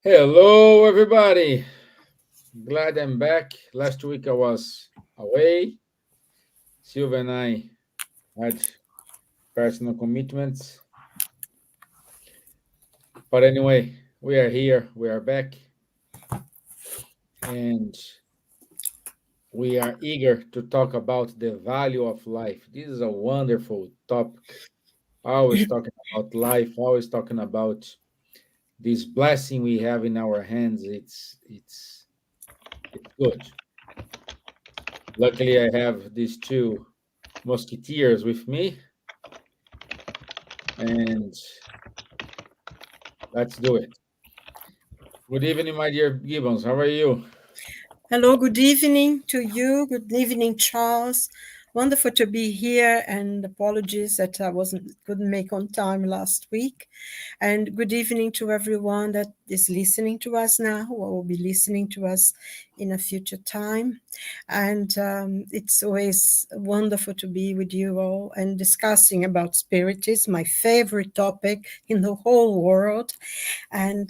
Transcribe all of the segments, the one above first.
Hello, everybody. Glad I'm back. Last week I was away. Silvia and I had personal commitments. But anyway, we are here. We are back. And we are eager to talk about the value of life. This is a wonderful topic. Always talking about life, always talking about this blessing we have in our hands. It's good. Luckily, I have these two musketeers with me, and let's do it. Good evening, my dear Gibbons. How are you? Hello, good evening to you. Good evening, Charles. Wonderful to be here, and apologies that I couldn't make on time last week. And good evening to everyone that is listening to us now, or will be listening to us in a future time. And it's always wonderful to be with you all and discussing about spiritism, my favorite topic in the whole world. And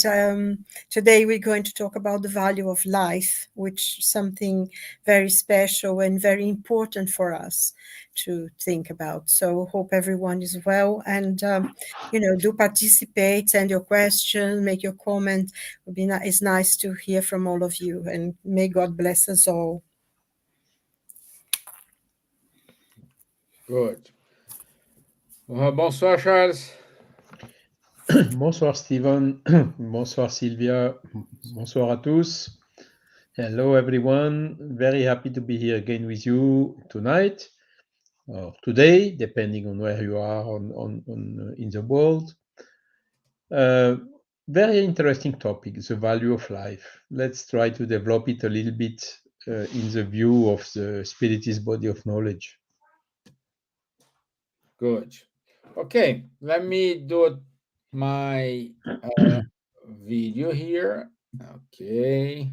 today we're going to talk about the value of life, which is something very special and very important for us to think about. So hope everyone is well, and do participate, send your question, make your comment. It's nice to hear from all of you, and may God bless us all. Good. Bonsoir, Charles. Bonsoir Stevan, bonsoir Silvia, bonsoir à tous. Hello everyone, very happy to be here again with you tonight or today, depending on where you are in the world. Very interesting topic, the value of life. Let's try to develop it a little bit in the view of the Spiritist body of knowledge. Good. Okay, let me do my video here. Okay.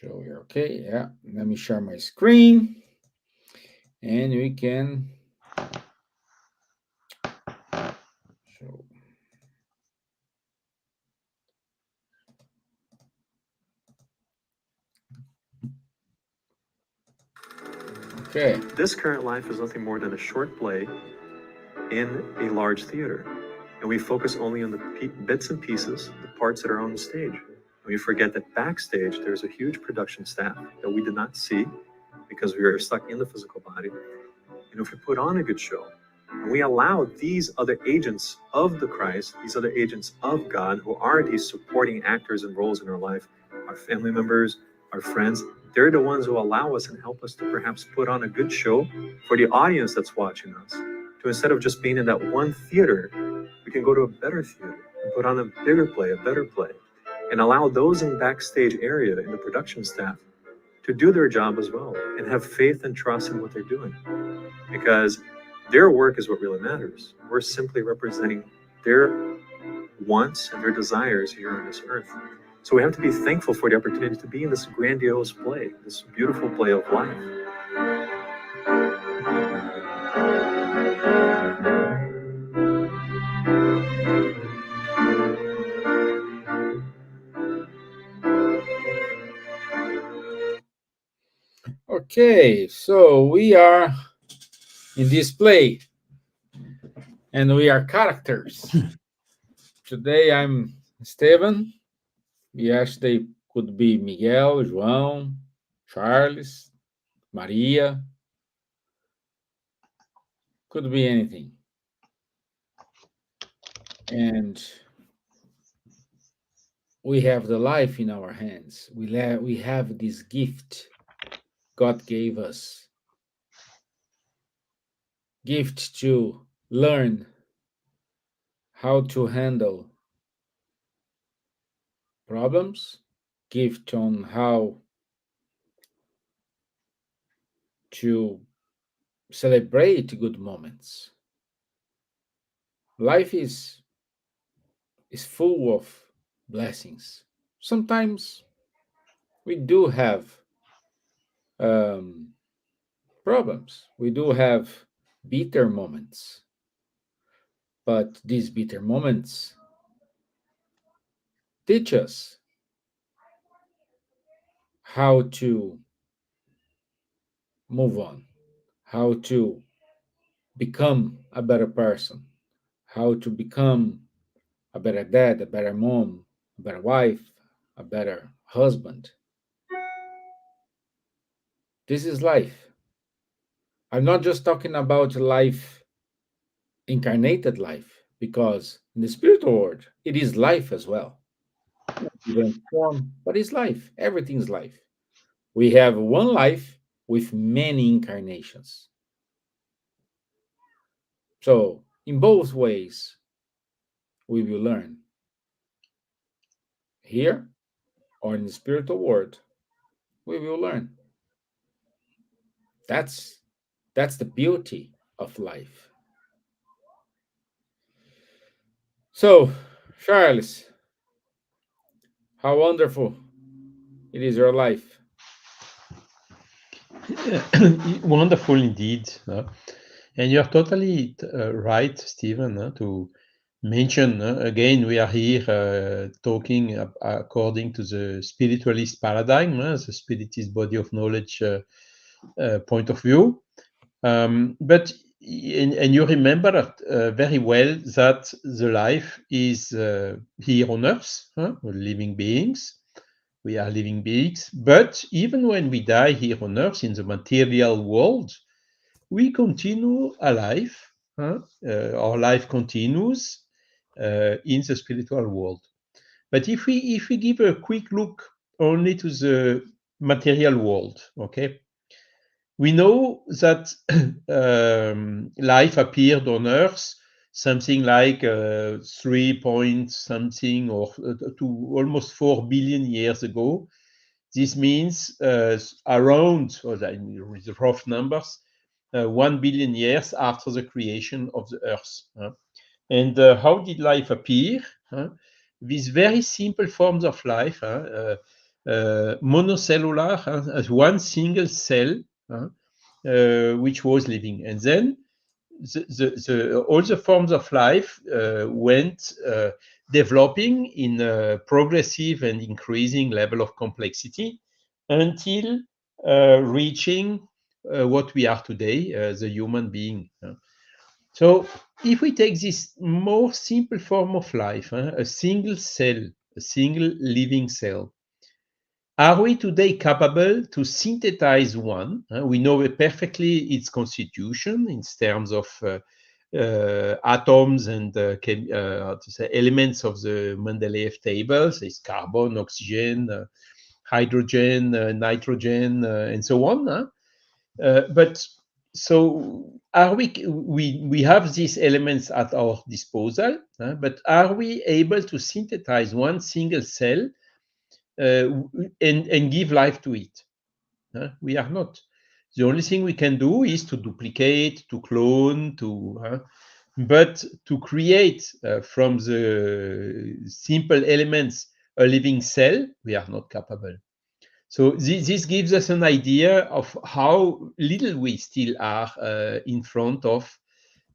Show here. Okay, yeah. Let me share my screen, and we can show. Okay. This current life is nothing more than a short play in a large theater. And we focus only on the bits and pieces, the parts that are on the stage. And we forget that backstage, there's a huge production staff that we did not see because we are stuck in the physical body. And if we put on a good show, and we allow these other agents of the Christ, these other agents of God, who are these supporting actors and roles in our life, our family members, our friends, they're the ones who allow us and help us to perhaps put on a good show for the audience that's watching us. To instead of just being in that one theater, we can go to a better theater and put on a bigger play, a better play, and allow those in backstage area, in the production staff, to do their job as well and have faith and trust in what they're doing. Because their work is what really matters. We're simply representing their wants and their desires here on this earth. So we have to be thankful for the opportunity to be in this grandiose play, this beautiful play of life. Okay, so we are in this play, and we are characters. Today I'm Stevan. Yesterday could be Miguel, João, Charles, Maria. Could be anything. And we have the life in our hands. We have this gift God gave us. Gift to learn how to handle problems, gift on how to celebrate good moments. Life is full of blessings. Sometimes we do have um, problems. We do have bitter moments, but these bitter moments teach us how to move on, how to become a better person, how to become a better dad, a better mom, a better wife, a better husband. This is life. I'm not just talking about life, incarnated life, because in the spiritual world, it is life as well. Different form, but it's life. Everything's life. We have one life with many incarnations. So, in both ways, we will learn here or in the spiritual world. We will learn. That's that's the beauty of life. So, Charles, how wonderful it is your life. Wonderful indeed. And you're totally right, Steven, to mention again, we are here talking according to the spiritualist paradigm, the spiritist body of knowledge point of view. But and you remember very well that the life is here on earth, living beings. We are living beings. But even when we die here on earth in the material world, we continue alive. Our life continues in the spiritual world. But if we give a quick look only to the material world, okay, we know that life appeared on Earth something like 3 point something or to almost 4 billion years ago. This means around, or with the rough numbers, 1 billion years after the creation of the Earth. And how did life appear? These very simple forms of life, monocellular, as one single cell, which was living. And then all the forms of life went developing in a progressive and increasing level of complexity until reaching what we are today, the human being. So if we take this more simple form of life, a single cell, a single living cell, are we today capable to synthesize one? We know perfectly its constitution in terms of atoms and elements of the Mendeleev tables. It's carbon, oxygen, hydrogen, nitrogen, and so on. But so are we have these elements at our disposal, but are we able to synthesize one single cell and give life to it? We are not. The only thing we can do is to duplicate, to clone, but to create from the simple elements a living cell, we are not capable. So this gives us an idea of how little we still are in front of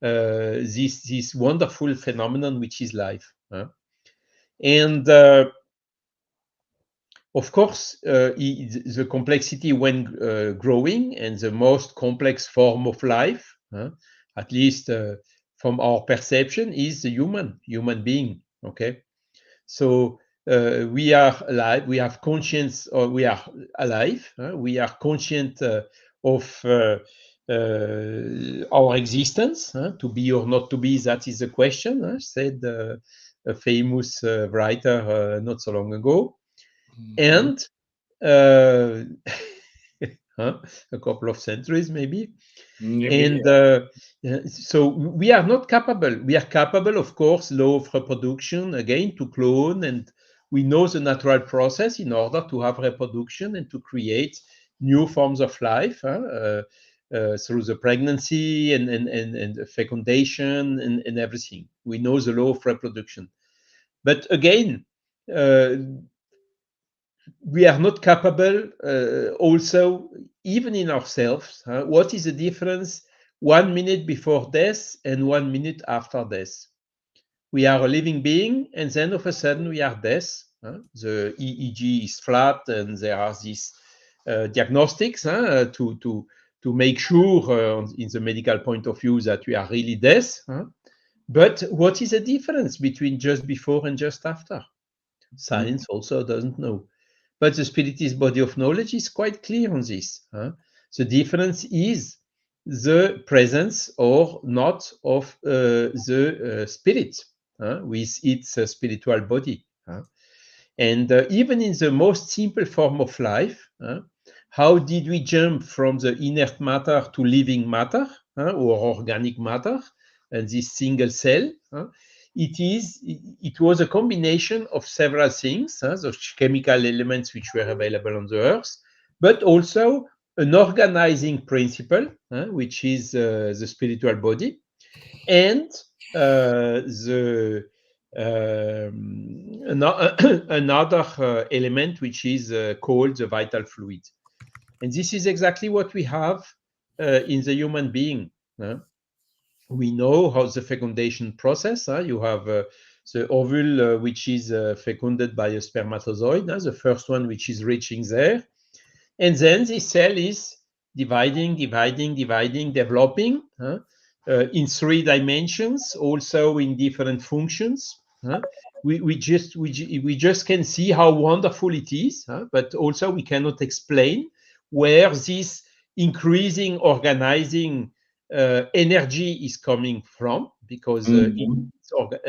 this wonderful phenomenon which is life. And of course, the complexity when growing, and the most complex form of life, at least from our perception, is the human being. Okay, so we are alive. We have conscience, or we are alive. We are conscient of our existence. To be or not to be, that is the question. Said a famous writer not so long ago. Mhm. And uh, a couple of centuries maybe. Maybe. And so we are not capable. We are capable, of course, law of reproduction, again, to clone, and we know the natural process in order to have reproduction and to create new forms of life through the pregnancy and fecundation and everything. We know the law of reproduction. But again, we are not capable also, even in ourselves. What is the difference 1 minute before death and 1 minute after death? We are a living being, and then of a sudden we are death. The EEG is flat, and there are these diagnostics to make sure, in the medical point of view, that we are really deaf. But what is the difference between just before and just after? Science also doesn't know. But the Spiritist body of knowledge is quite clear on this. The difference is the presence or not of the spirit with its spiritual body. And even in the most simple form of life, how did we jump from the inert matter to living matter or organic matter and this single cell? It was a combination of several things, those chemical elements which were available on the earth, but also an organizing principle, which is the spiritual body, and another element which is called the vital fluid. And this is exactly what we have in the human being. We know how the fecundation process. You have the ovule, which is fecunded by a spermatozoid, the first one which is reaching there. And then this cell is dividing, developing in 3 dimensions, also in different functions. We just can see how wonderful it is, but also we cannot explain where this increasing organizing energy is coming from, because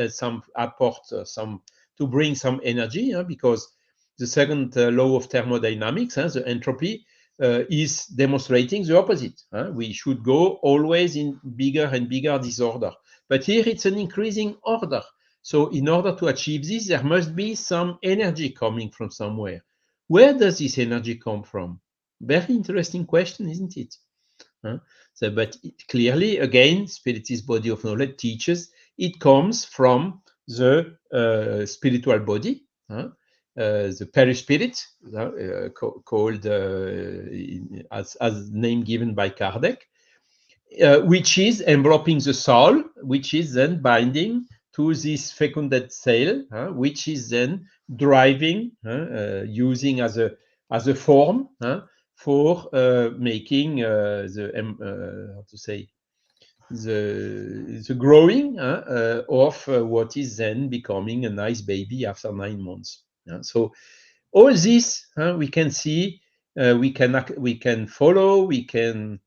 some apport some to bring some energy, because the second law of thermodynamics, the entropy, is demonstrating the opposite. We should go always in bigger and bigger disorder, but here it's an increasing order. So in order to achieve this, there must be some energy coming from somewhere. Where does this energy come from? Very interesting question, isn't it? But clearly, again, Spiritist body of knowledge teaches it comes from the spiritual body, the perispirit, called as name given by Kardec, which is enveloping the soul, which is then binding to this fecunded cell, which is then driving, using as a form for making the growing of what is then becoming a nice baby after 9 months. So all this we can see, we can follow, we can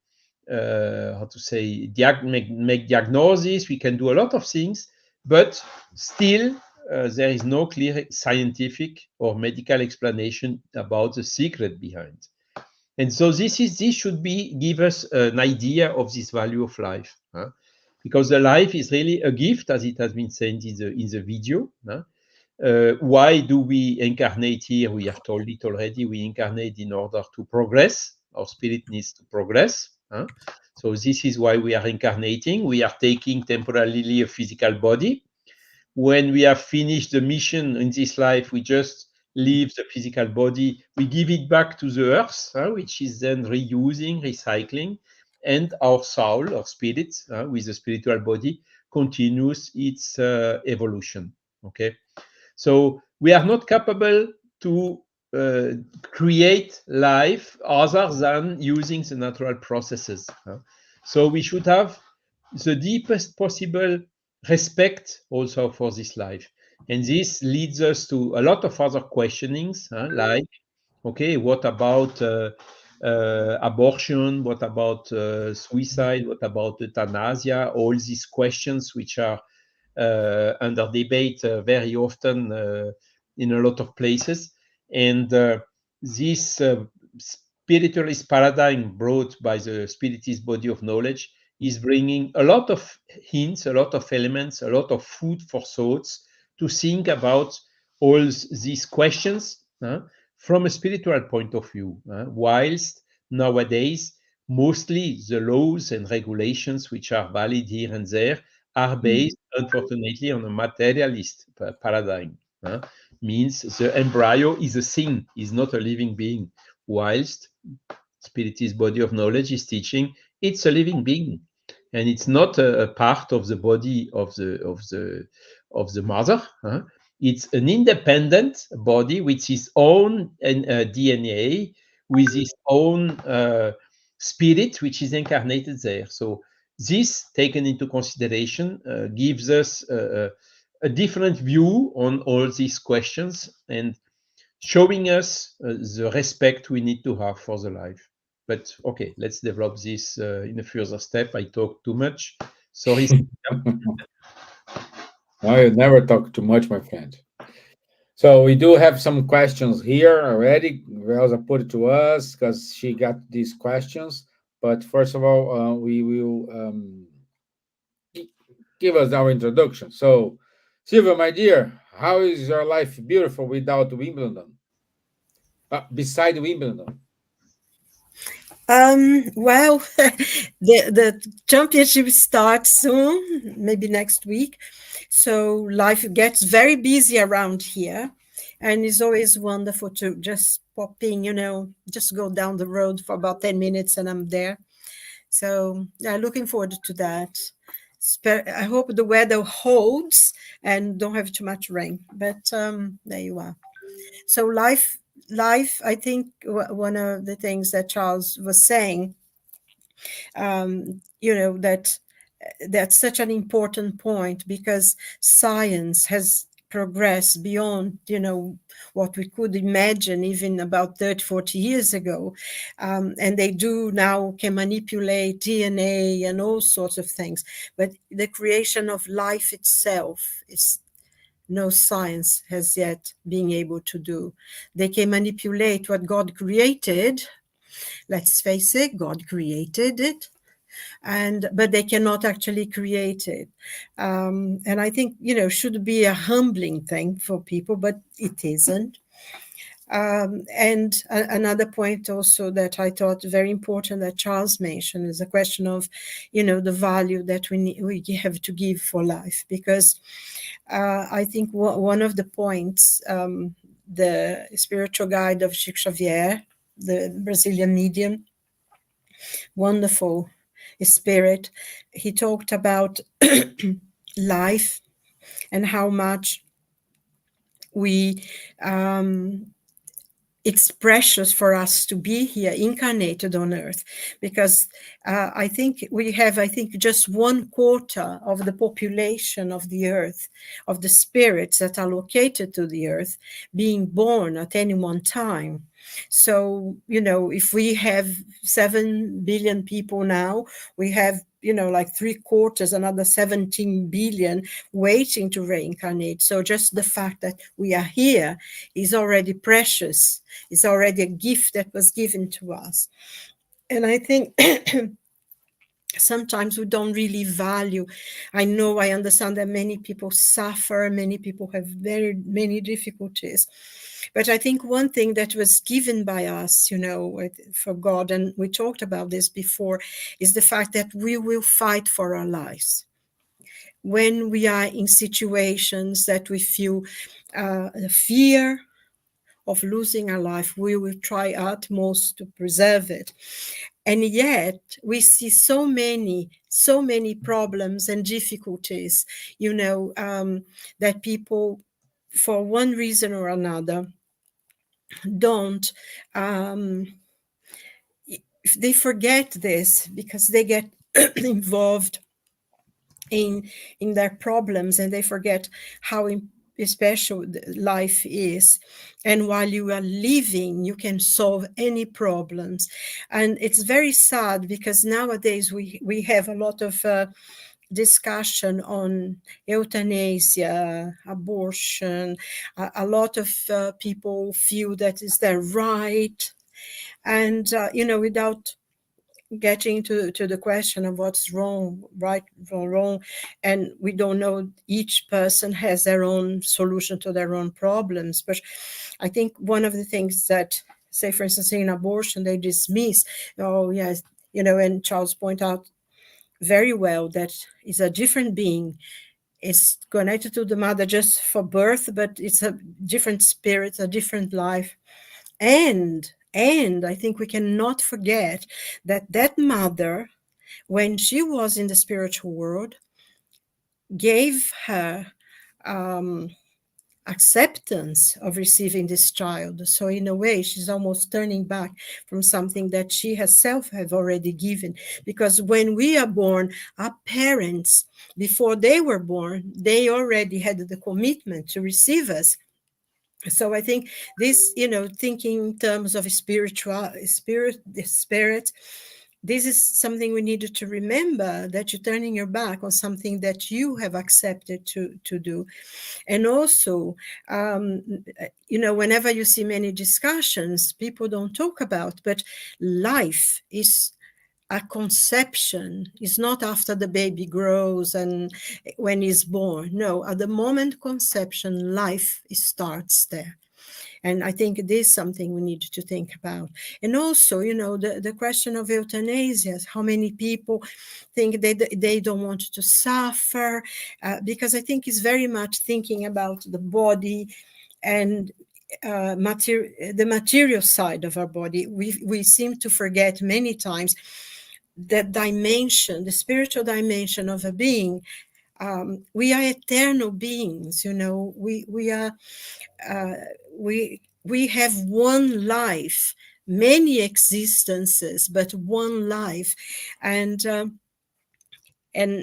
make diagnosis, we can do a lot of things, but still there is no clear scientific or medical explanation about the secret behind. And so this should give us an idea of this value of life, because the life is really a gift, as it has been said in the video. Why do we incarnate here? We have told it already. We incarnate in order to progress. Our spirit needs to progress. So this is why we are incarnating. We are taking temporarily a physical body. When we have finished the mission in this life, we just leave the physical body, we give it back to the earth, which is then reusing, recycling, and our soul, our spirit, with the spiritual body, continues its evolution. Okay, so we are not capable to create life other than using the natural processes. So we should have the deepest possible respect also for this life. And this leads us to a lot of other questionings, like, okay, what about abortion? What about suicide? What about euthanasia? All these questions which are under debate very often in a lot of places. And this spiritualist paradigm brought by the Spiritist body of knowledge is bringing a lot of hints, a lot of elements, a lot of food for thoughts to think about all these questions from a spiritual point of view, whilst nowadays mostly the laws and regulations which are valid here and there are based, unfortunately, on a materialist paradigm. Means the embryo is a thing, is not a living being, whilst Spiritist body of knowledge is teaching it's a living being, and it's not a part of the body of the mother. It's an independent body with its own DNA, with its own spirit, which is incarnated there. So this, taken into consideration, gives us a different view on all these questions and showing us the respect we need to have for the life. But okay, let's develop this in a further step. I talk too much. Sorry. No, you never talk too much, my friend. So we do have some questions here already. Elsa put it to us because she got these questions. But first of all, we will give us our introduction. So, Silvia, my dear, how is your life beautiful without Wimbledon? Beside Wimbledon? Well, the championship starts soon, maybe next week. So life gets very busy around here. And it's always wonderful to just pop in, just go down the road for about 10 minutes and I'm there. So yeah, looking forward to that. I hope the weather holds and don't have too much rain. But there you are. So life, I think one of the things that Charles was saying, that's such an important point because science has progressed beyond what we could imagine even about 30, 40 years ago, and they do now can manipulate DNA and all sorts of things, but the creation of life itself is no science has yet been able to do. They can manipulate what God created. Let's face it, God created it, but they cannot actually create it. And I think, should be a humbling thing for people, but it isn't. And another point also that I thought very important that Charles mentioned is a question of, the value that we have to give for life. Because I think one of the points, the spiritual guide of Chico Xavier, the Brazilian medium, wonderful spirit, he talked about life and how much we it's precious for us to be here incarnated on earth, because I think we have, just 1/4 of the population of the earth, of the spirits that are located to the earth, being born at any one time. So, if we have 7 billion people now, we have, like 3/4, another 17 billion waiting to reincarnate. So just the fact that we are here is already precious. It's already a gift that was given to us. And I think sometimes we don't really value. I understand that many people suffer, many people have very many difficulties. But I think one thing that was given by us, for God, and we talked about this before, is the fact that we will fight for our lives. When we are in situations that we feel fear of losing our life, we will try utmost to preserve it. And yet we see so many problems and difficulties, that people, for one reason or another, don't, they forget this because they get involved in their problems, and they forget how special life is. And while you are living, you can solve any problems. And it's very sad because nowadays we have a lot of discussion on euthanasia, abortion. A lot of people feel that is their right. And, without getting to the question of what's wrong, right or wrong, and we don't know, each person has their own solution to their own problems. But I think one of the things that, say, for instance, in abortion, they dismiss, oh yes, and Charles point out very well that it's a different being. It's connected to the mother just for birth, but it's a different spirit, a different life. And I think we cannot forget that mother, when she was in the spiritual world, gave her acceptance of receiving this child. So in a way, she's almost turning back from something that she herself have already given. Because when we are born, our parents, before they were born, they already had the commitment to receive us. So I think this, thinking in terms of the spirit, this is something we needed to remember, that you're turning your back on something that you have accepted to do. And also, whenever you see many discussions, people don't talk about, but life is a conception. Is not after the baby grows and when he's born. No, at the moment conception, life starts there. And I think it is something we need to think about. And also, the question of euthanasia, how many people think they don't want to suffer, because I think it's very much thinking about the body and the material side of our body. We seem to forget many times that dimension, the spiritual dimension of a being. We are eternal beings, we are we have one life, many existences, but one life. And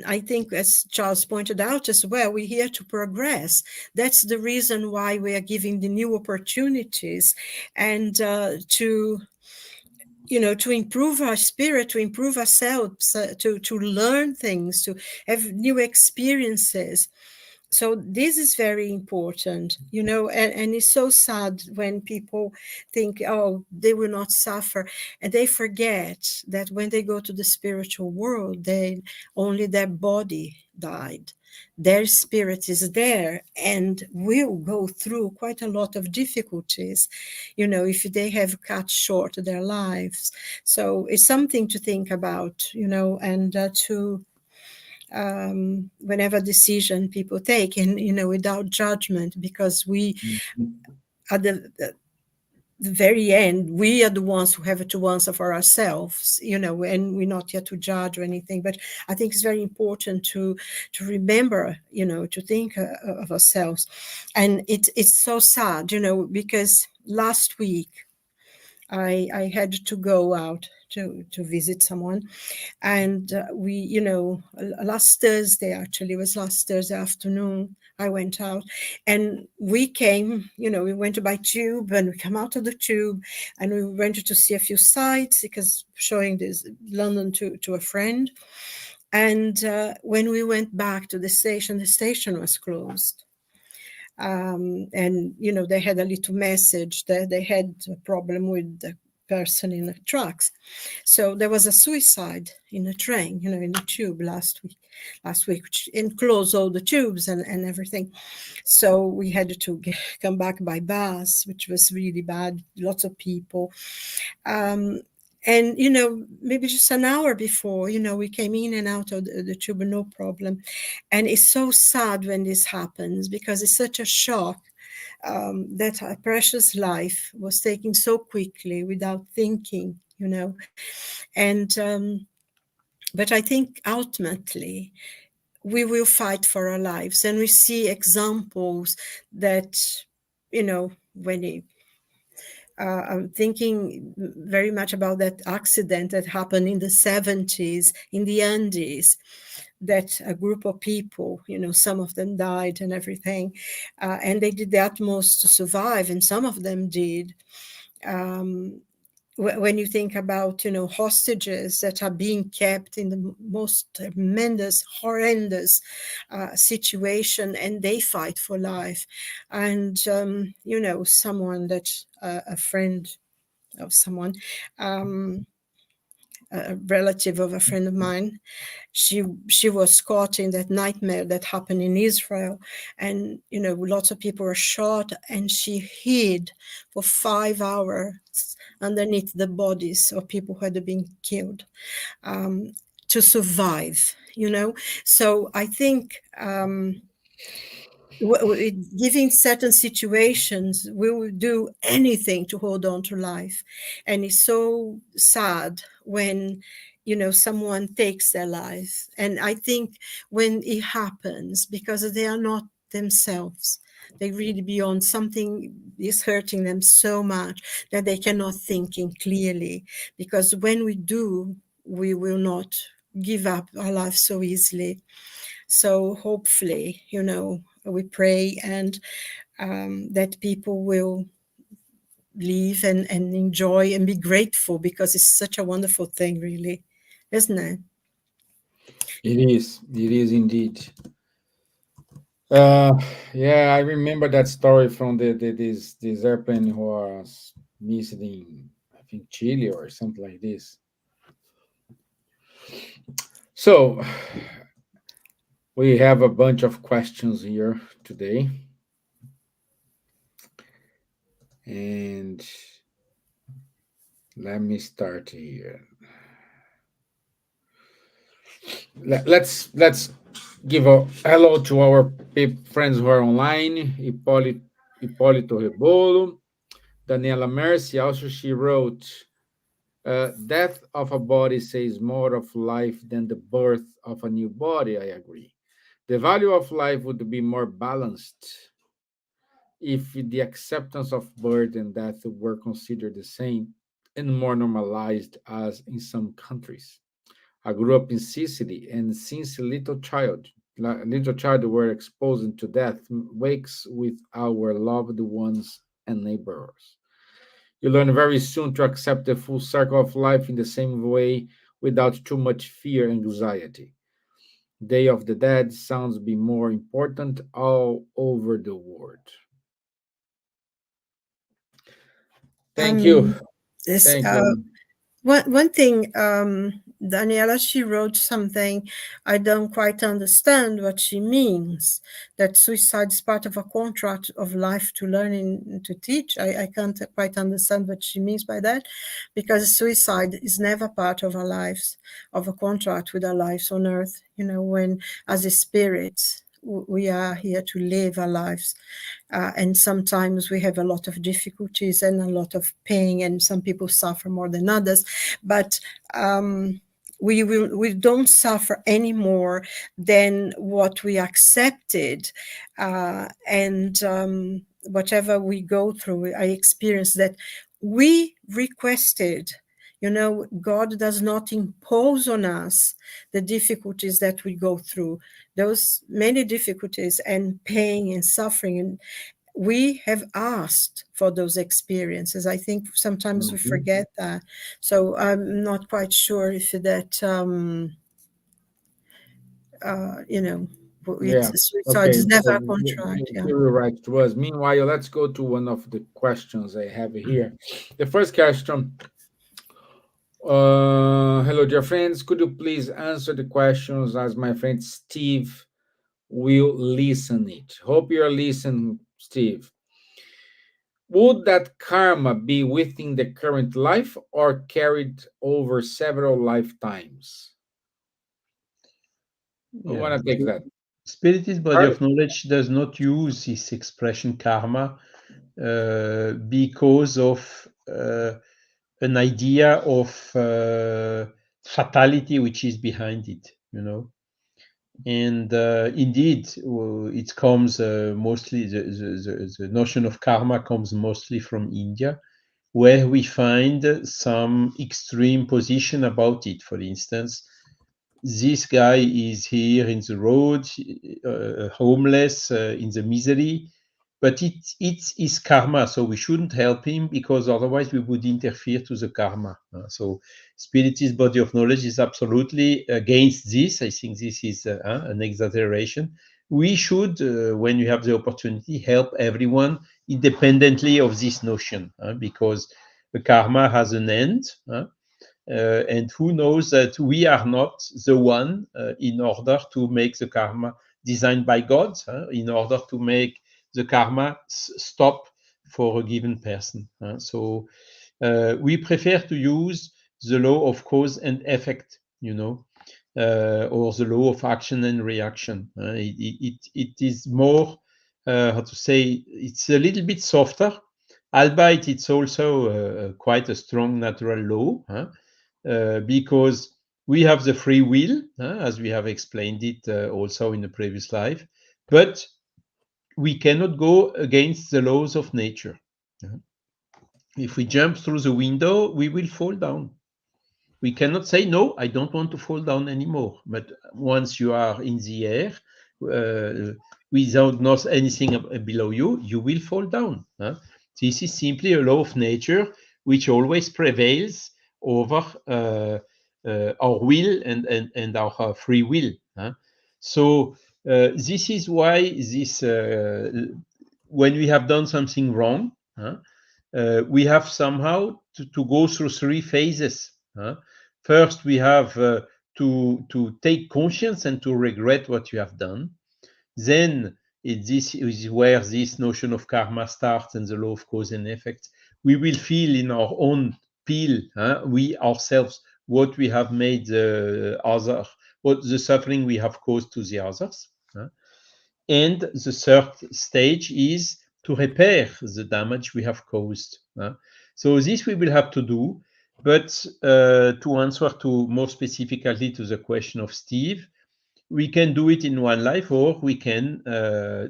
I think, as Charles pointed out as well, we're here to progress. That's the reason why we are giving the new opportunities and to improve our spirit, to improve ourselves, to learn things, to have new experiences. So this is very important, and it's so sad when people think, oh, they will not suffer. And they forget that when they go to the spiritual world, only their body died. Their spirit is there and will go through quite a lot of difficulties, if they have cut short their lives. So it's something to think about, and to whenever decision people take, and without judgment, because we at the very end, we are the ones who have to answer for ourselves, and we're not here to judge or anything. But I think it's very important to remember, to think of ourselves. And it's so sad, because last week I had to go out to visit someone. And we, last Thursday, actually, it was last Thursday afternoon, I went out and we came, we went by tube and we come out of the tube and we went to see a few sites because showing this London to a friend. And when we went back to the station was closed. And, they had a little message that they had a problem with the person in the trucks. So there was a suicide in a train, in the tube last week, which enclosed all the tubes and everything. So we had to come back by bus, which was really bad, lots of people. And, maybe just an hour before, we came in and out of the tube, no problem. And it's so sad when this happens because it's such a shock. That a precious life was taken so quickly without thinking, And but I think ultimately we will fight for our lives, and we see examples that, when I'm thinking very much about that accident that happened in the 70s in the Andes, that a group of people, some of them died and everything, and they did the utmost to survive, and some of them did. When you think about, hostages that are being kept in the most tremendous, horrendous situation, and they fight for life. And, someone that, a friend of someone, a relative of a friend of mine, she was caught in that nightmare that happened in Israel, and lots of people were shot, and she hid for 5 hours underneath the bodies of people who had been killed, to survive. So I think given certain situations, we will do anything to hold on to life. And it's so sad when, someone takes their life. And I think when it happens, because they are not themselves, They really beyond, something is hurting them so much that they cannot thinking clearly. Because when we do, we will not give up our life so easily. So hopefully, we pray and that people will live and enjoy and be grateful, because it's such a wonderful thing, really, isn't it? It is. It is indeed. Uh, yeah, I remember that story from this airplane who was missed in, I think, Chile or something like this. So we have a bunch of questions here today, and let me start here. Let's give a hello to our friends who are online. Hipólito Rebolo, Daniela Mercy. Also, she wrote, "Death of a body says more of life than the birth of a new body." I agree. The value of life would be more balanced if the acceptance of birth and death were considered the same and more normalized as in some countries. I grew up in Sicily, and since little child were exposed to death, wakes with our loved ones and neighbors. You learn very soon to accept the full circle of life in the same way without too much fear and anxiety. Day of the Dead sounds be more important all over the world. Thank you. um this Thank you. One thing, Daniela, she wrote something. I don't quite understand what she means. That suicide is part of a contract of life to learn and to teach. I can't quite understand what she means by that, because suicide is never part of our lives, of a contract with our lives on earth. When as a spirit, we are here to live our lives. And sometimes we have a lot of difficulties and a lot of pain, and some people suffer more than others. But we don't suffer any more than what we accepted, and whatever we go through. I experienced that we requested. God does not impose on us the difficulties that we go through, those many difficulties and pain and suffering, and we have asked for those experiences. I think sometimes we Mhm. forget that. So I'm not quite sure if that you know Yeah. suicide Okay. is never So a contract. Yeah. you were right to us. Meanwhile, let's go to one of the questions I have here. The first question. Hello, dear friends. Could you please answer the questions as my friend Steve will listen it? Hope you're listening, Steve. Would that karma be within the current life or carried over several lifetimes? Who Yeah. want to take that? Spiritist body Carl? of knowledge does not use this expression karma because of an idea of fatality which is behind it. And indeed, it comes mostly, the notion of karma comes mostly from India, where we find some extreme position about it. For instance, this guy is here in the road, homeless, in the misery, but it's his karma, so we shouldn't help him because otherwise we would interfere to the karma. So spiritist body of knowledge is absolutely against this. I think this is an exaggeration. We should, when you have the opportunity, help everyone independently of this notion, because the karma has an end. And who knows that we are not the one in order to make the karma designed by God, in order to make the karma stop for a given person. So we prefer to use the law of cause and effect, or the law of action and reaction. It is more, how to say, it's a little bit softer, albeit it's also quite a strong natural law. Because we have the free will, as we have explained it also in the previous life. But we cannot go against the laws of nature. If we jump through the window, we will fall down. We cannot say, no, I don't want to fall down anymore. But once you are in the air, without not anything below you, you will fall down. This is simply a law of nature which always prevails over our will and our free will. So this is why this, when we have done something wrong, we have somehow to go through three phases. First, we have to take conscience and to regret what you have done. Then, this is where this notion of karma starts and the law of cause and effect. We will feel in our own pill, we ourselves, what we have made the other, what the suffering we have caused to the others. And the third stage is to repair the damage we have caused. So this we will have to do. But to answer to more specifically to the question of Steve, we can do it in one life, or we can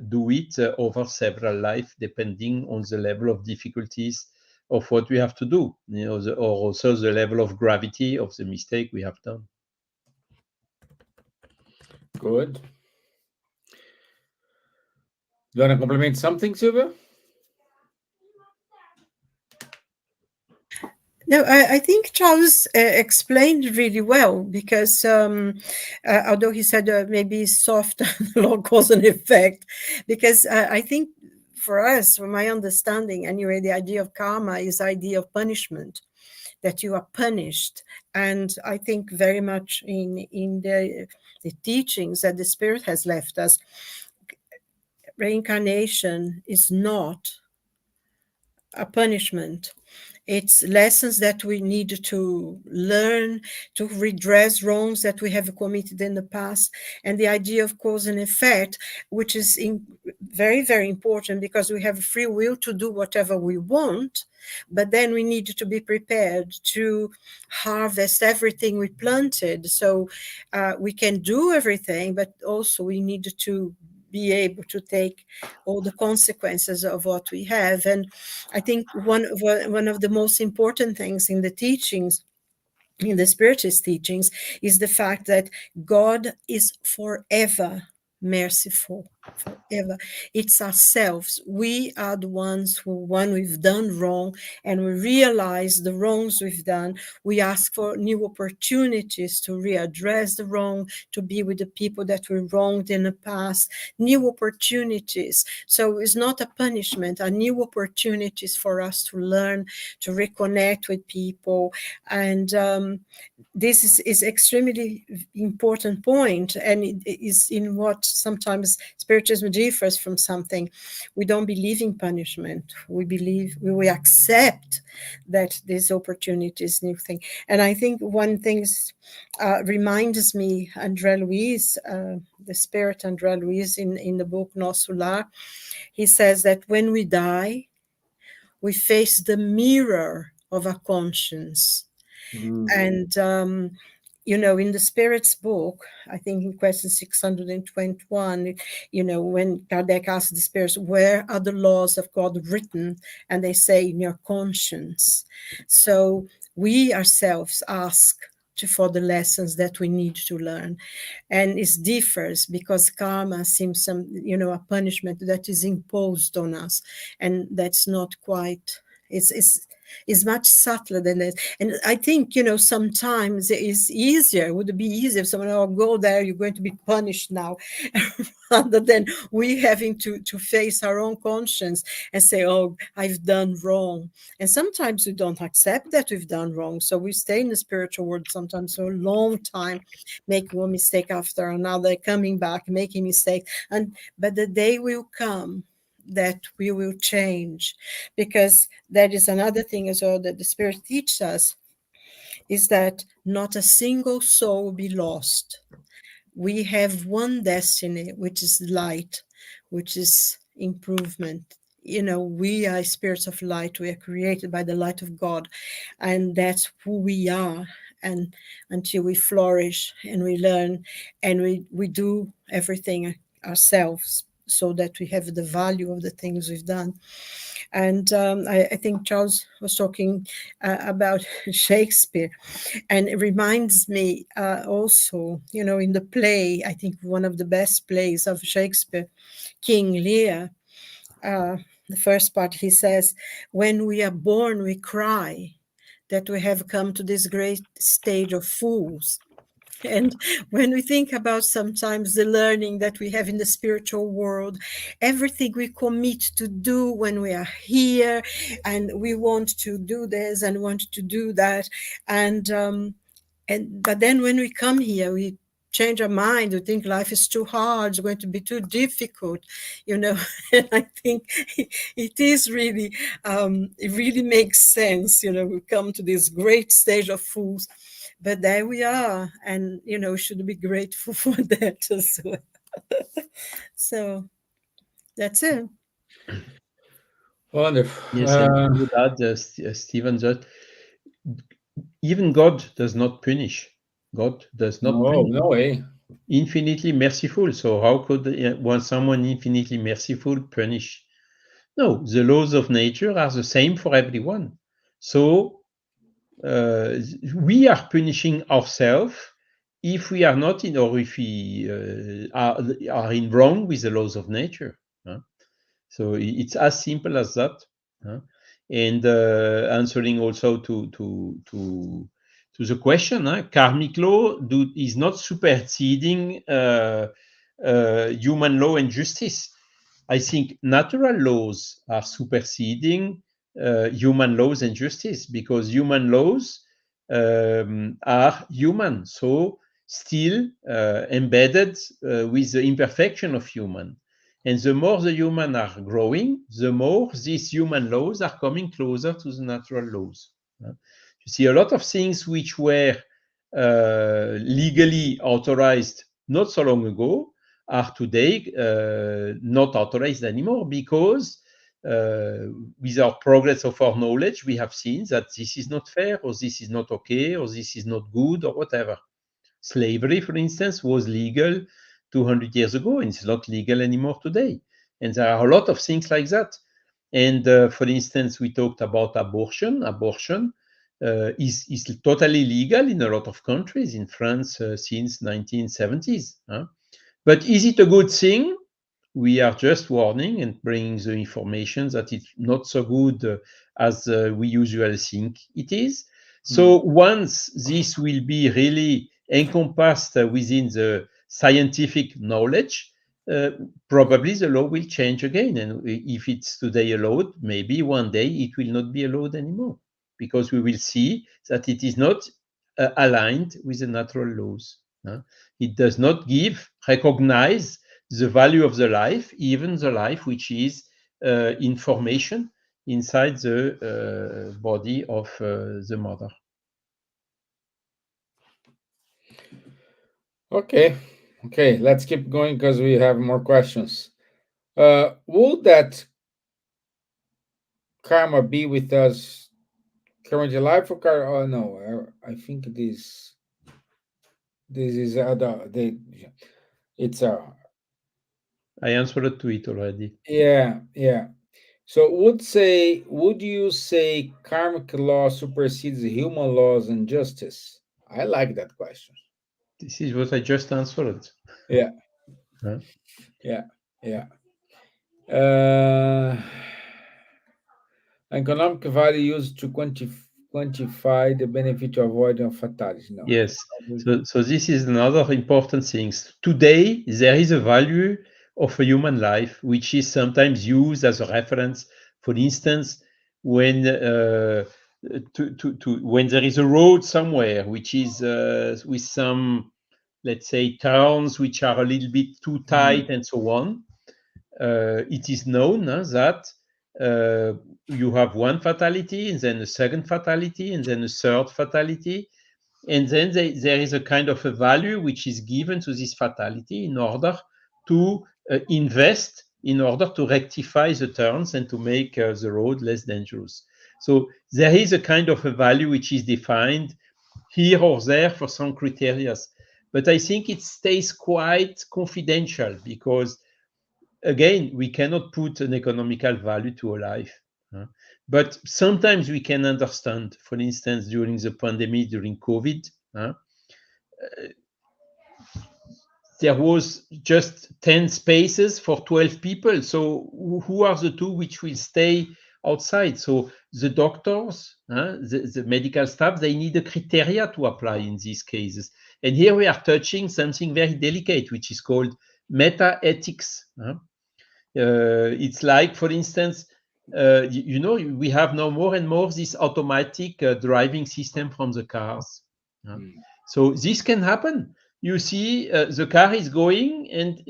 do it over several lives, depending on the level of difficulties of what we have to do, or also the level of gravity of the mistake we have done. Good. You want to compliment something, Silvia? No, I think Charles explained really well, because although he said maybe soft law cause and effect, because I think for us, from my understanding anyway, the idea of karma is the idea of punishment, that you are punished. And I think very much in the teachings that the Spirit has left us, reincarnation is not a punishment. It's lessons that we need to learn, to redress wrongs that we have committed in the past. And the idea of cause and effect, which is very, very important, because we have free will to do whatever we want, but then we need to be prepared to harvest everything we planted. So we can do everything, but also we need to be able to take all the consequences of what we have. And I think one of the most important things in the teachings, in the Spiritist teachings, is the fact that God is forever merciful, forever. It's ourselves. We are the ones who, when we've done wrong and we realize the wrongs we've done, we ask for new opportunities to readdress the wrong, to be with the people that we wronged in the past, new opportunities. So it's not a punishment, are new opportunities for us to learn, to reconnect with people. And this is extremely important point, and it is in what sometimes Spiritism differs from something. We don't believe in punishment. We believe, we accept that this opportunity is new thing. And I think one thing reminds me, André Luiz, the Spirit André Luiz in the book Nosso Lar, he says that when we die, we face the mirror of our conscience. And in the Spirit's book, I think in question 621, when Kardec asked the spirits, where are the laws of God written? And they say, in your conscience. So we ourselves ask for the lessons that we need to learn. And it differs because karma seems a punishment that is imposed on us. And that's not quite, is much subtler than that. And I think, sometimes it's easier. It would be easier if someone, go there, you're going to be punished now, rather than we having to face our own conscience and say, oh, I've done wrong. And sometimes we don't accept that we've done wrong. So we stay in the spiritual world sometimes for a long time, making one mistake after another, coming back, making mistakes. But the day will come that we will change, because that is another thing as well that the Spirit teaches us, is that not a single soul will be lost. We have one destiny, which is light, which is improvement. We are spirits of light. We are created by the light of God, and that's who we are. And until we flourish and we learn and we do everything ourselves, so that we have the value of the things we've done. And I think Charles was talking about Shakespeare, and it reminds me also, in the play, I think one of the best plays of Shakespeare, King Lear, the first part, he says, when we are born, we cry that we have come to this great stage of fools. And when we think about sometimes the learning that we have in the spiritual world, everything we commit to do when we are here, and we want to do this and want to do that, but then when we come here, we change our mind. We think life is too hard, it's going to be too difficult, And I think it is really, it really makes sense. We come to this great stage of fools, but there we are, and should be grateful for that as well. So that's it. Wonderful. Yes, and I would add, Stevan, that even God does not punish. God does not punish. No way. Infinitely merciful. So how could someone infinitely merciful punish? No, the laws of nature are the same for everyone. So we are punishing ourselves if we are not in, or if we are in wrong with the laws of nature. So it's as simple as that. And answering also to the question, karmic law is not superseding human law and justice. I think natural laws are superseding human laws and justice, because human laws are human, so still embedded with the imperfection of human. And the more the human are growing, the more these human laws are coming closer to the natural laws. You see, a lot of things which were legally authorized not so long ago are today not authorized anymore, because with our progress of our knowledge, we have seen that this is not fair, or this is not okay, or this is not good, or whatever. Slavery, for instance, was legal 200 years ago, and it's not legal anymore today. And there are a lot of things like that. And for instance, we talked about abortion. Abortion is totally legal in a lot of countries, in France since 1970s. But is it a good thing? We are just warning and bringing the information that it's not so good as we usually think it is. So once this will be really encompassed within the scientific knowledge, probably the law will change again. And if it's today allowed, maybe one day it will not be allowed anymore, because we will see that it is not aligned with the natural laws. It does not recognize the value of the life, even the life which is information inside the body of the mother. Okay, let's keep going because we have more questions. Would that karma be with us currently life or karma? Oh no, I think this is it's I answered to it already. yeah. So would you say karmic law supersedes human laws and justice? I like that question. This is what I just answered. Yeah. Huh? Yeah. Economic value used to quantify the benefit of avoiding fatalities. No. Yes. So this is another important thing. Today, there is a value of a human life, which is sometimes used as a reference. For instance, when when there is a road somewhere which is with some, let's say, turns which are a little bit too tight and so on, it is known that you have one fatality, and then a second fatality, and then a third fatality. And then there is a kind of a value which is given to this fatality in order to invest, in order to rectify the turns and to make the road less dangerous. So there is a kind of a value which is defined here or there for some criteria. But I think it stays quite confidential, because again, we cannot put an economical value to a life. But sometimes we can understand, for instance, during the pandemic, during COVID, there was just 10 spaces for 12 people. So who are the two which will stay outside? So the doctors, the medical staff, they need a criteria to apply in these cases. And here we are touching something very delicate, which is called meta-ethics. It's like, for instance, we have now more and more this automatic driving system from the cars. So this can happen. You see, the car is going and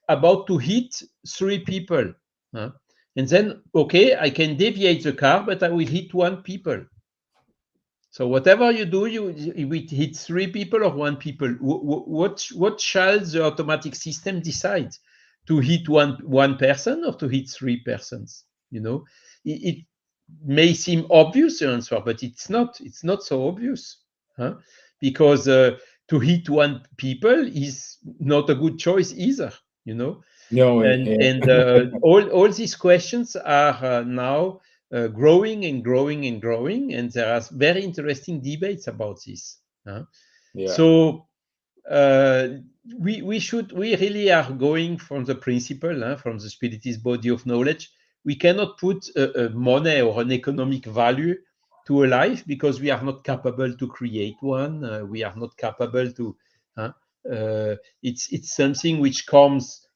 about to hit 3 people. And then, okay, I can deviate the car, but I will hit 1 people. So whatever you do, it hit 3 people or 1 people. What shall the automatic system decide? To hit one person or to hit 3 persons? It may seem obvious, the answer, but it's not. It's not so obvious, because to hit 1 people is not a good choice either. No, and all these questions are now growing and growing and growing, and there are very interesting debates about this. So we really are going from the principle, from the spiritist body of knowledge. We cannot put a money or an economic value to a life because we are not capable to create one. We are not capable to. It's something which comes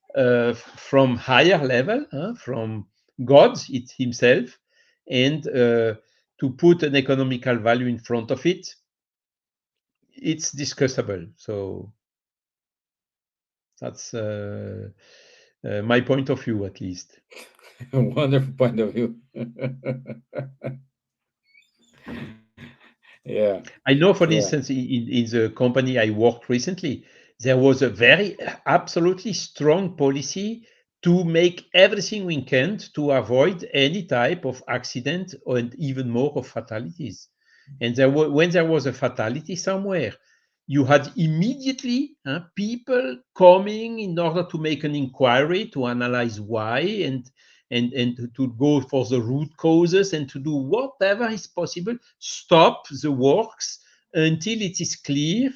from higher level, from God himself, and to put an economical value in front of it, it's discussable. So that's my point of view, at least. Wonderful point of view. Yeah. I know, for instance, in the company I worked recently, there was a very absolutely strong policy to make everything we can to avoid any type of accident and even more of fatalities. And when there was a fatality somewhere, you had immediately people coming in order to make an inquiry, to analyze why, and to go for the root causes and to do whatever is possible, stop the works until it is clear,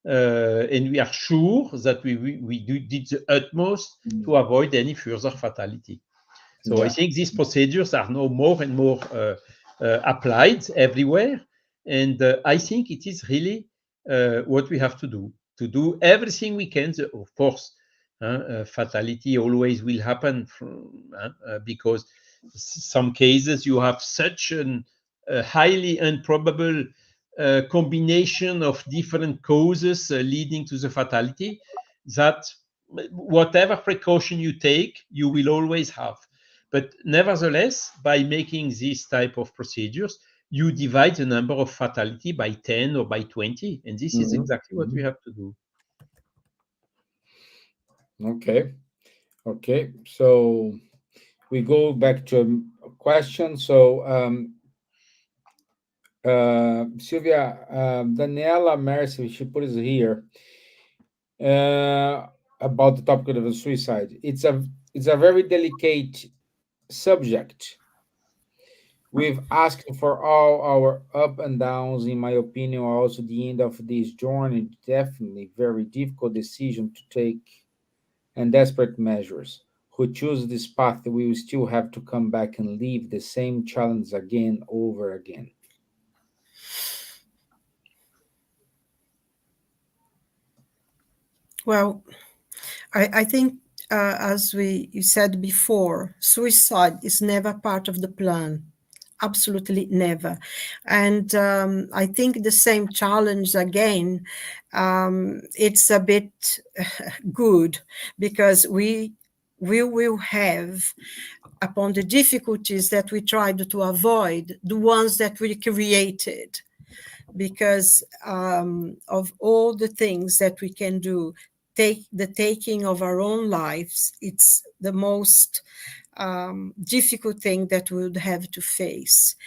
and we are sure that we did the utmost to avoid any further fatality. So I think these procedures are now more and more applied everywhere, and I think it is really what we have to do everything we can. Of course, fatality always will happen because some cases you have such a highly improbable combination of different causes leading to the fatality that whatever precaution you take, you will always have. But nevertheless, by making these type of procedures, you divide the number of fatality by 10 or by 20, and this is exactly what we have to do. Okay. So we go back to a question. So Silvia, Daniela Mercy, she put it here about the topic of suicide. It's a very delicate subject. We've asked for all our up and downs, in my opinion, also the end of this journey. Definitely very difficult decision to take and desperate measures. Who choose this path will still have to come back and live the same challenge again over again. Well, I think, as you said before, suicide is never part of the plan. Absolutely never. And I think the same challenge again, it's a bit good because we will have, upon the difficulties that we tried to avoid, the ones that we created, because of all the things that we can do. The taking of our own lives, it's the most difficult thing that we would have to face.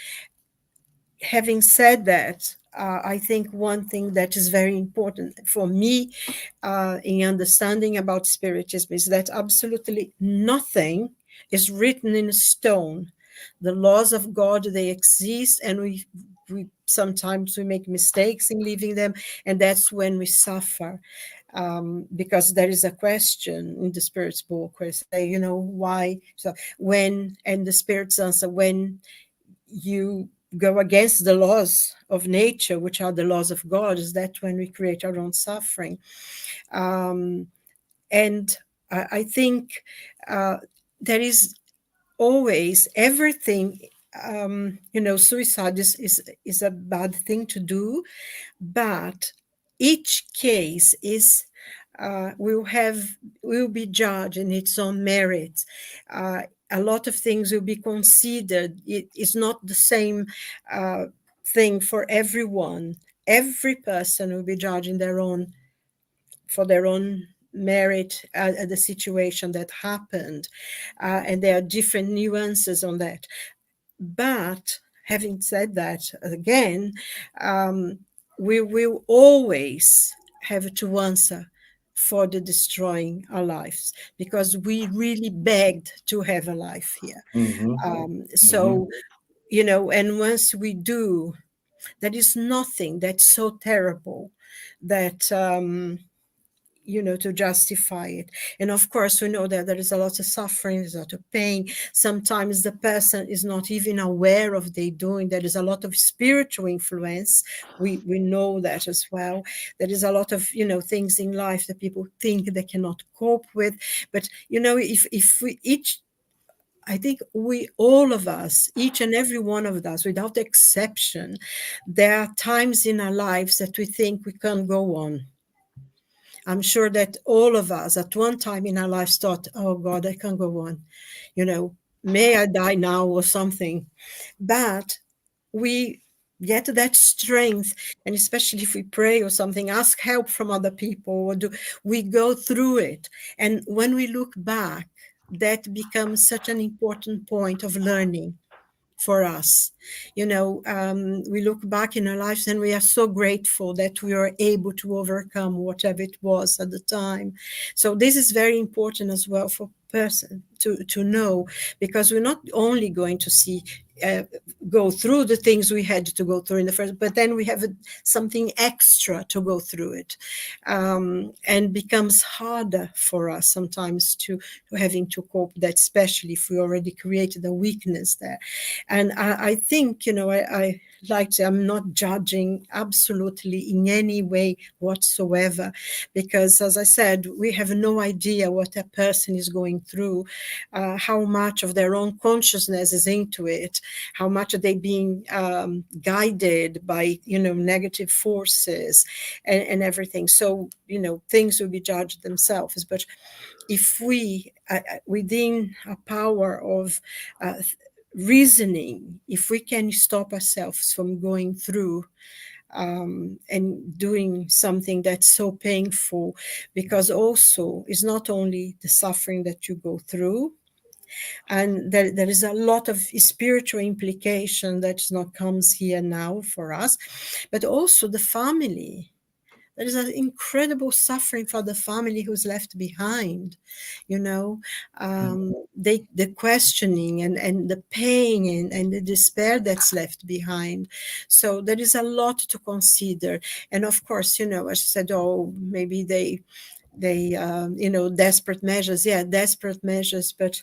Having said that, I think one thing that is very important for me in understanding about spiritism is that absolutely nothing is written in stone. The laws of God, they exist, and we sometimes we make mistakes in living them, and that's when we suffer. Because there is a question in the Spirit's book where say, why? So when, and the Spirit's answer, when you go against the laws of nature, which are the laws of God, is that when we create our own suffering. And I think there is always everything. Suicide is a bad thing to do, but each case is will be judged in its own merits. A lot of things will be considered. It is not the same thing for everyone. Every person will be judged in for their own merit at the situation that happened, and there are different nuances on that. But having said that, again, we will always have to answer for the destroying our lives, because we really begged to have a life here. So, and once we do, there is nothing that's so terrible that to justify it. And of course, we know that there is a lot of suffering, there's a lot of pain. Sometimes the person is not even aware of they doing. There is a lot of spiritual influence. We know that as well. There is a lot of things in life that people think they cannot cope with. But if we each, I think we, all of us, each and every one of us, without exception, there are times in our lives that we think we can't go on. I'm sure that all of us at one time in our lives thought, oh God, I can't go on. May I die now or something. But we get that strength, and especially if we pray or something, ask help from other people, or we go through it. And when we look back, that becomes such an important point of learning for us. We look back in our lives and we are so grateful that we are able to overcome whatever it was at the time. So this is very important as well for person to know, because we're not only going to see go through the things we had to go through in the first, but then we have something extra to go through it, and becomes harder for us sometimes to having to cope that, especially if we already created a weakness there. And I think I like to, I'm not judging absolutely in any way whatsoever, because as I said, we have no idea what a person is going through, how much of their own consciousness is into it, how much are they being guided by negative forces and everything. So things will be judged themselves. But if we within a power of reasoning, if we can stop ourselves from going through and doing something that's so painful, because also it's not only the suffering that you go through, and there is a lot of spiritual implication that not comes here now for us, but also the family. There is an incredible suffering for the family who's left behind, the questioning and the pain and the despair that's left behind. So there is a lot to consider. And of course, as I said, maybe they desperate measures. Yeah, desperate measures, but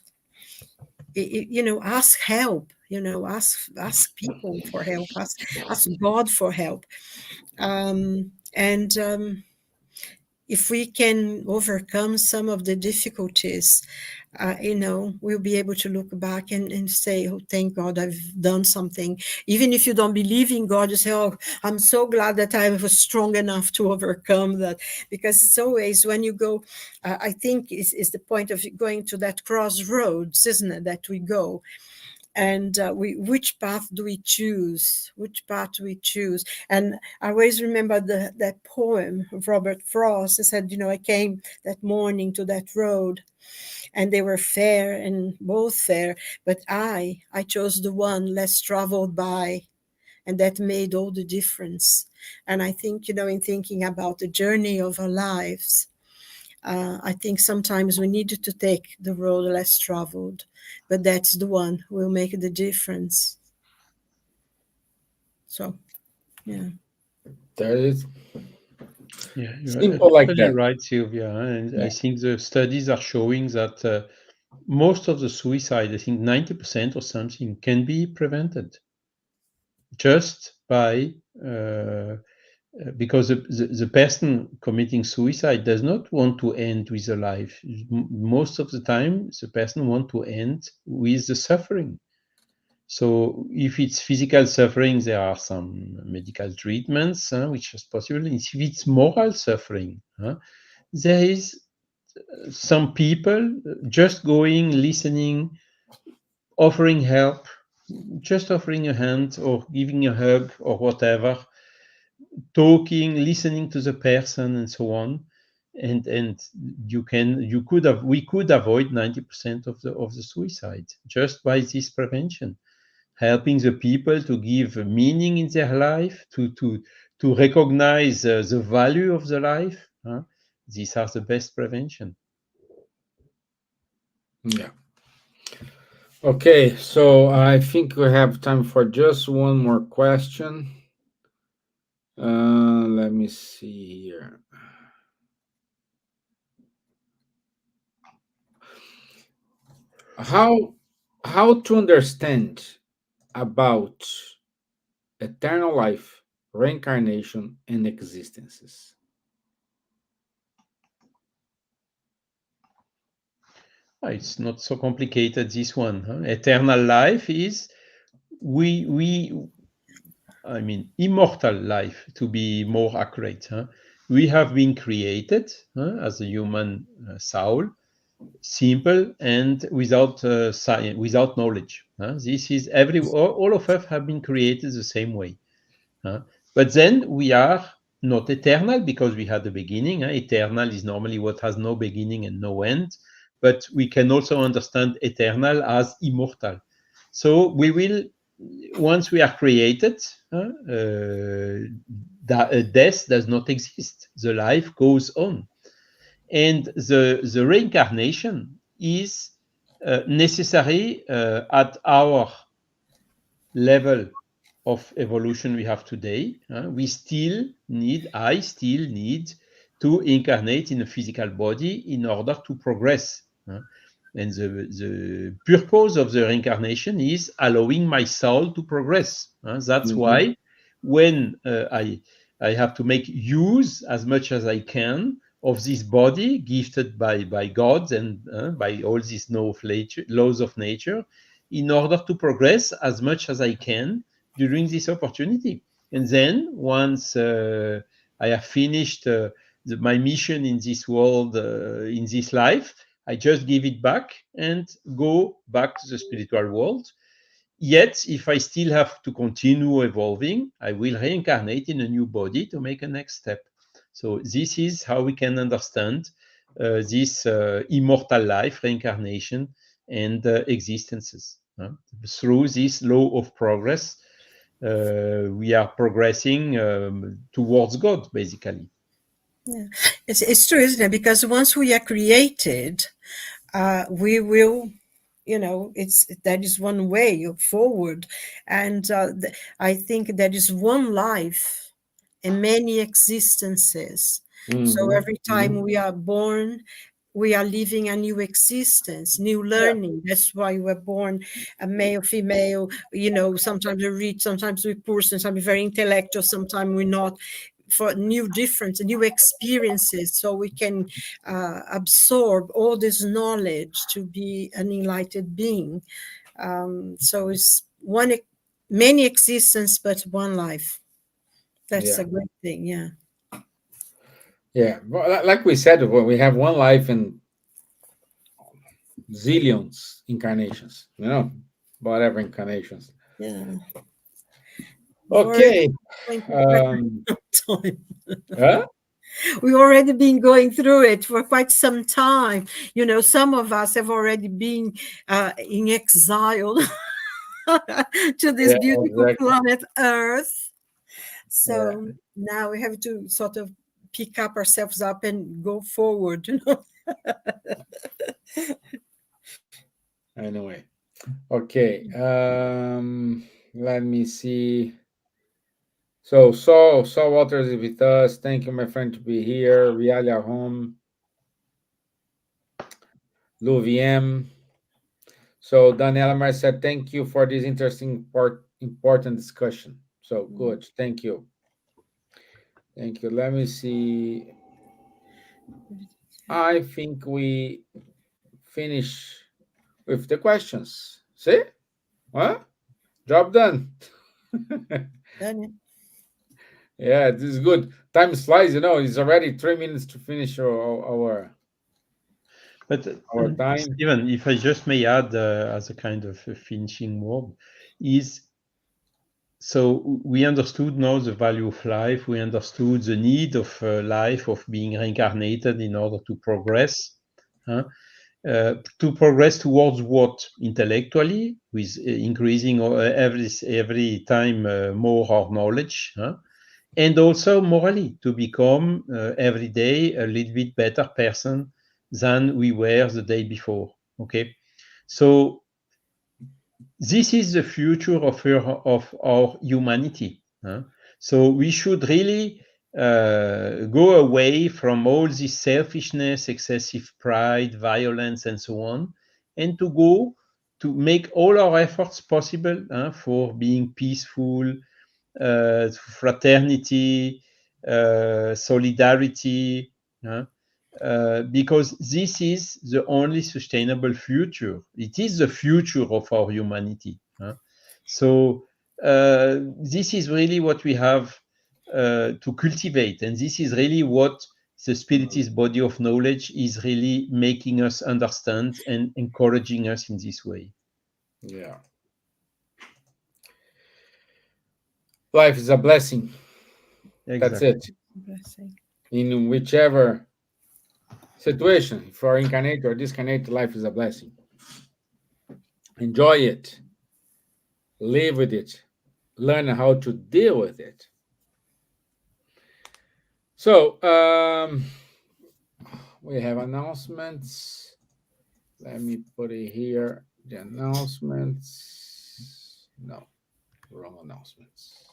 ask help, ask people for help, ask God for help. And if we can overcome some of the difficulties, we'll be able to look back and say, oh, thank God I've done something. Even if you don't believe in God, you say, oh, I'm so glad that I was strong enough to overcome that. Because it's always when you go, I think is the point of going to that crossroads, isn't it, that we go. And which path do we choose? Which path do we choose? And I always remember that poem of Robert Frost. He said, I came that morning to that road, and they were fair and both fair, but I chose the one less traveled by. and that made all the difference. And I think, in thinking about the journey of our lives, I think sometimes we need to take the road less traveled, but that's the one who will make the difference. So, yeah. There is Yeah, you're simple like totally that. right, Silvia. And Yeah. I think the studies are showing that most of the suicide, I think 90% or something, can be prevented just by because the person committing suicide does not want to end with a life. Most of the time, the person wants to end with the suffering. So if it's physical suffering, there are some medical treatments which is possible. If it's moral suffering, there is some people just going, listening, offering help, just offering a hand or giving a hug or whatever, talking, listening to the person, and so on. And we could avoid 90% of the suicide just by this prevention, helping the people to give meaning in their life, to recognize the value of the life. These are the best prevention. Yeah. Okay, so I think we have time for just one more question. Let me see here. How to understand about eternal life, reincarnation, and existences? It's not so complicated, this one. Eternal life is I mean, immortal life, to be more accurate. We have been created as a human soul, simple and without science, without knowledge. This is all of us have been created the same way. But then we are not eternal because we had a beginning. Eternal is normally what has no beginning and no end. But we can also understand eternal as immortal. So we will, once we are created, death does not exist. The life goes on. And the reincarnation is necessary at our level of evolution we have today. I still need to incarnate in a physical body in order to progress. And the purpose of the reincarnation is allowing my soul to progress. That's why when I have to make use as much as I can of this body gifted by God and by all these laws of nature, in order to progress as much as I can during this opportunity. And then once I have finished my mission in this world, in this life, I just give it back and go back to the spiritual world. Yet, if I still have to continue evolving, I will reincarnate in a new body to make a next step. So this is how we can understand this immortal life, reincarnation, and existences. Through this law of progress, we are progressing towards God, basically. Yeah, it's true, isn't it? Because once we are created, we will, that is one way forward, and I think that is one life and many existences. So every time we are born, we are living a new existence, new learning. That's why we're born a male, female, sometimes we're rich, sometimes we're poor, sometimes we're very intellectual, sometimes we're not, for new difference, new experiences, so we can absorb all this knowledge to be an enlightened being. So it's many existence, but one life. That's a great thing. Yeah. Yeah, well, like we said, we have one life and zillions incarnations, whatever incarnations. Yeah. Okay. Time. Huh? We've already been going through it for quite some time. Some of us have already been in exile. to this Yeah, beautiful exactly. planet Earth. Yeah, So now we have to sort of pick up ourselves up and go forward, you know. anyway. Okay. Let me see. So Saul Walters is with us. Thank you, my friend, to be here. Rialia home. Luviem. So Daniela Mar said, thank you for this interesting important discussion. So good. Thank you. Thank you. Let me see. I think we finish with the questions. See? Huh? Job done. Done Yeah, this is good. Time flies, it's already 3 minutes to finish But our time. Steven, if I just may add as a kind of a finishing word, is so we understood now the value of life. We understood the need of life, of being reincarnated in order to progress. Huh? To progress towards what intellectually, with increasing every time more our knowledge, huh? And also morally, to become every day a little bit better person than we were the day before. Okay, so this is the future of our humanity. Huh? So we should really go away from all this selfishness, excessive pride, violence, and so on, and to go to make all our efforts possible for being peaceful, fraternity, solidarity. Because this is the only sustainable future. It is the future of our humanity. So this is really what we have to cultivate, and this is really what the Spiritist body of knowledge is really making us understand and encouraging us in this way. Yeah. Life is a blessing. That's Exactly. it. Blessing. In whichever situation, if you're incarnate or discarnate, life is a blessing. Enjoy it. Live with it. Learn how to deal with it. So, we have announcements. Let me put it here. The announcements. No, wrong announcements.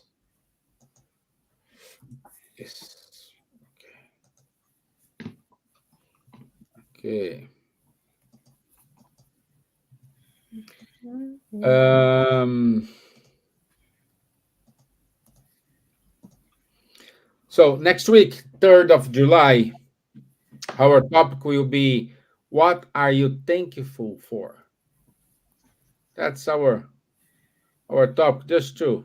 Yes. Okay. So next week, 3rd of July, our topic will be, what are you thankful for? That's our topic, just to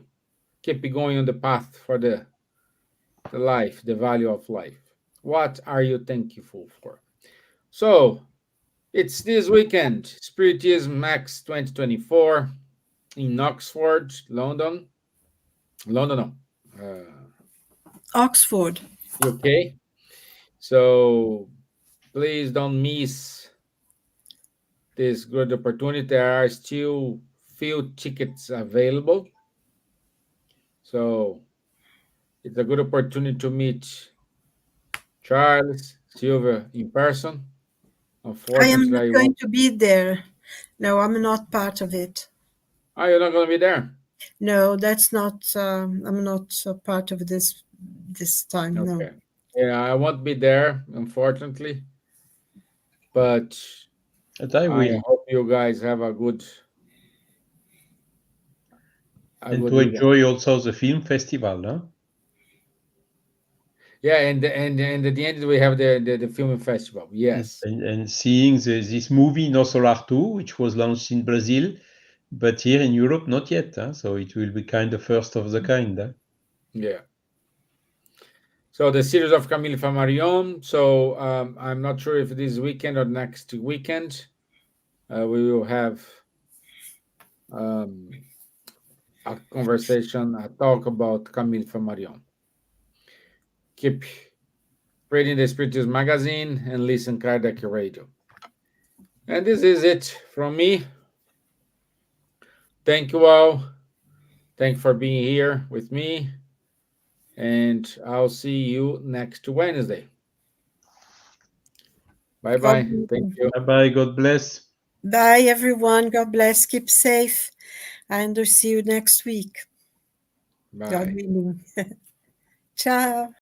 keep it going on the path for the life, the value of life. What are you thankful for? So it's this weekend, Spiritism Max 2024 in Oxford, London. London, no, Oxford. UK. So please don't miss this good opportunity. There are still few tickets available. So it's a good opportunity to meet Charles, Silvia in person. I am Unfortunately, not I going won't. to be there. No, I'm not part of it. Oh, you're not going to be there? No, that's not. I'm not part of this time. No. Okay. Yeah, I won't be there, unfortunately. But But I I will. hope you guys have a And good to event. enjoy also the film festival. Huh? Yeah, and at the end we have the film festival. Yes. And seeing this movie No Solar 2, which was launched in Brazil, but here in Europe, not yet. Huh? So it will be kind of first of the kind. Huh? Yeah. So the series of Camille Flammarion. So I'm not sure if this weekend or next weekend we will have um, a conversation, a talk about Camille Flammarion. Keep reading the Spiritus magazine and listen Kardec radio. And this is it from me. Thank you all. Thank you for being here with me. And I'll see you next Wednesday. Bye God, bye. Thank you. Bye bye. God bless. bye, everyone. God bless. Keep safe. And we'll see you next week. God Bye. willing. Ciao.